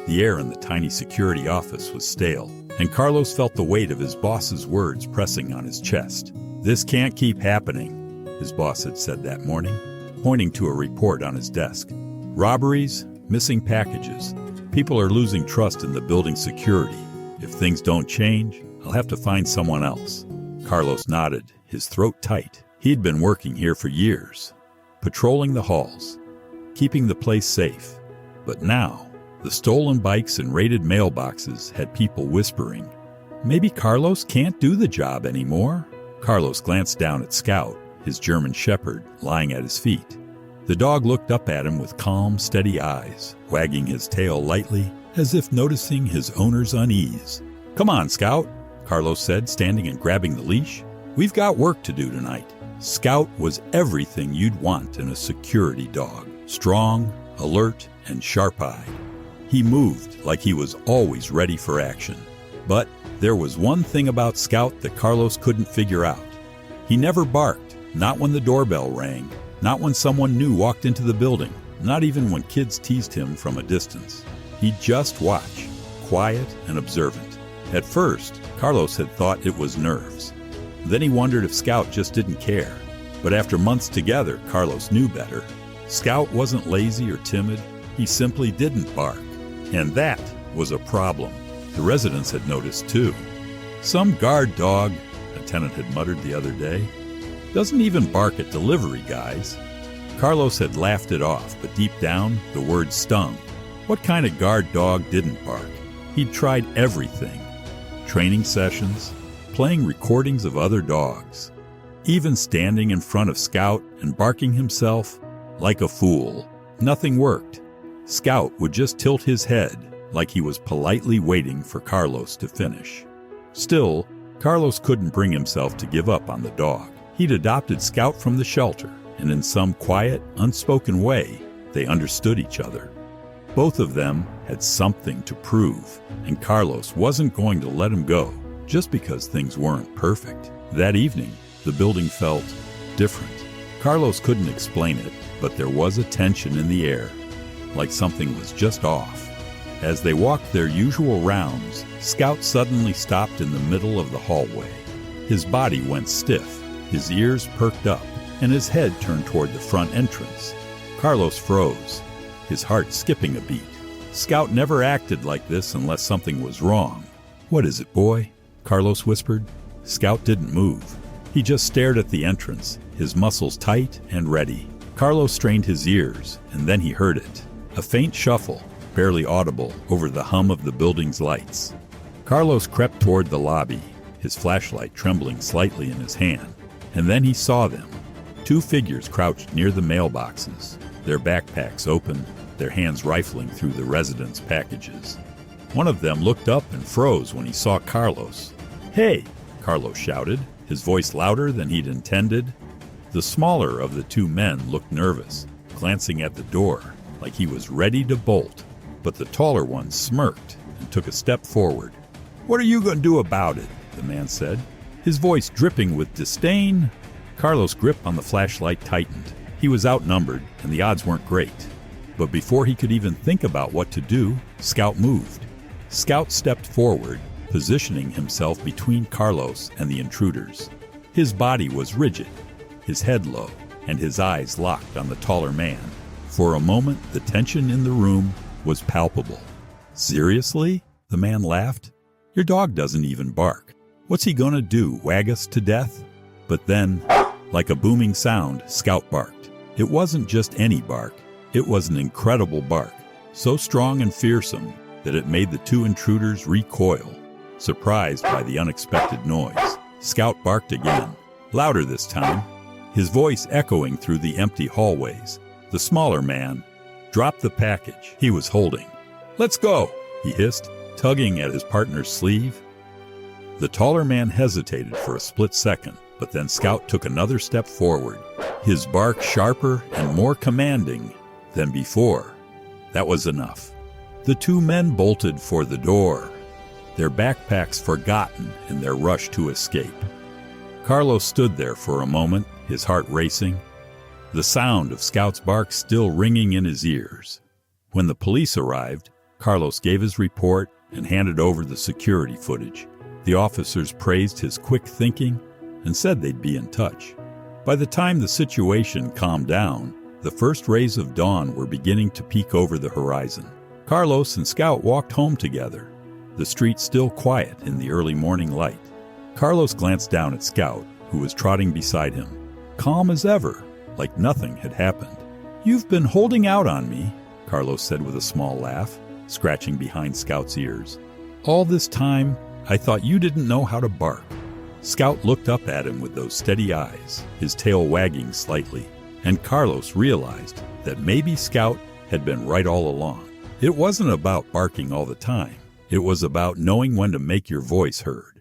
The air in the tiny security office was stale, and Carlos felt the weight of his boss's words pressing on his chest. "This can't keep happening," his boss had said that morning, pointing to a report on his desk. "Robberies, missing packages. People are losing trust in the building's security. If things don't change, I'll have to find someone else." Carlos nodded, his throat tight. He'd been working here for years, patrolling the halls, keeping the place safe. But now, the stolen bikes and raided mailboxes had people whispering, maybe Carlos can't do the job anymore. Carlos glanced down at Scout, his German shepherd, lying at his feet. The dog looked up at him with calm, steady eyes, wagging his tail lightly, as if noticing his owner's unease. "Come on, Scout," Carlos said, standing and grabbing the leash. "We've got work to do tonight." Scout was everything you'd want in a security dog. Strong, alert, and sharp-eyed. He moved like he was always ready for action. But there was one thing about Scout that Carlos couldn't figure out. He never barked, not when the doorbell rang, not when someone new walked into the building, not even when kids teased him from a distance. He'd just watch, quiet and observant. At first, Carlos had thought it was nerves. Then he wondered if Scout just didn't care. But after months together, Carlos knew better. Scout wasn't lazy or timid. He simply didn't bark. And that was a problem. The residents had noticed too. "Some guard dog," a tenant had muttered the other day, "doesn't even bark at delivery guys." Carlos had laughed it off, but deep down, the word stung. What kind of guard dog didn't bark? He'd tried everything. Training sessions, playing recordings of other dogs, even standing in front of Scout and barking himself like a fool. Nothing worked. Scout would just tilt his head like he was politely waiting for Carlos to finish. Still, Carlos couldn't bring himself to give up on the dog. He'd adopted Scout from the shelter, and in some quiet, unspoken way, they understood each other. Both of them had something to prove, and Carlos wasn't going to let him go just because things weren't perfect. That evening, the building felt different. Carlos couldn't explain it, but there was a tension in the air, like something was just off. As they walked their usual rounds, Scout suddenly stopped in the middle of the hallway. His body went stiff, his ears perked up, and his head turned toward the front entrance. Carlos froze, his heart skipping a beat. Scout never acted like this unless something was wrong. "What is it, boy?" Carlos whispered. Scout didn't move. He just stared at the entrance, his muscles tight and ready. Carlos strained his ears, and then he heard it. A faint shuffle, barely audible, over the hum of the building's lights. Carlos crept toward the lobby, his flashlight trembling slightly in his hand. And then he saw them. Two figures crouched near the mailboxes, their backpacks open, their hands rifling through the residents' packages. One of them looked up and froze when he saw Carlos. "Hey!" Carlos shouted, his voice louder than he'd intended. The smaller of the two men looked nervous, glancing at the door, like he was ready to bolt. But the taller one smirked and took a step forward. "What are you going to do about it?" the man said, his voice dripping with disdain. Carlos' grip on the flashlight tightened. He was outnumbered, and the odds weren't great. But before he could even think about what to do, Scout moved. Scout stepped forward, positioning himself between Carlos and the intruders. His body was rigid, his head low, and his eyes locked on the taller man. For a moment, the tension in the room was palpable. "Seriously?" the man laughed. "Your dog doesn't even bark. What's he gonna do, wag us to death?" But then, like a booming sound, Scout barked. It wasn't just any bark. It was an incredible bark, so strong and fearsome that it made the two intruders recoil. Surprised by the unexpected noise, Scout barked again, louder this time, his voice echoing through the empty hallways. The smaller man dropped the package he was holding. "Let's go," he hissed, tugging at his partner's sleeve. The taller man hesitated for a split second, but then Scout took another step forward, his bark sharper and more commanding than before. That was enough. The two men bolted for the door, their backpacks forgotten in their rush to escape. Carlos stood there for a moment, his heart racing, the sound of Scout's bark still ringing in his ears. When the police arrived, Carlos gave his report and handed over the security footage. The officers praised his quick thinking and said they'd be in touch. By the time the situation calmed down, the first rays of dawn were beginning to peek over the horizon. Carlos and Scout walked home together, the street still quiet in the early morning light. Carlos glanced down at Scout, who was trotting beside him, calm as ever, like nothing had happened. "You've been holding out on me," Carlos said with a small laugh, scratching behind Scout's ears. "All this time, I thought you didn't know how to bark." Scout looked up at him with those steady eyes, his tail wagging slightly, and Carlos realized that maybe Scout had been right all along. It wasn't about barking all the time. It was about knowing when to make your voice heard.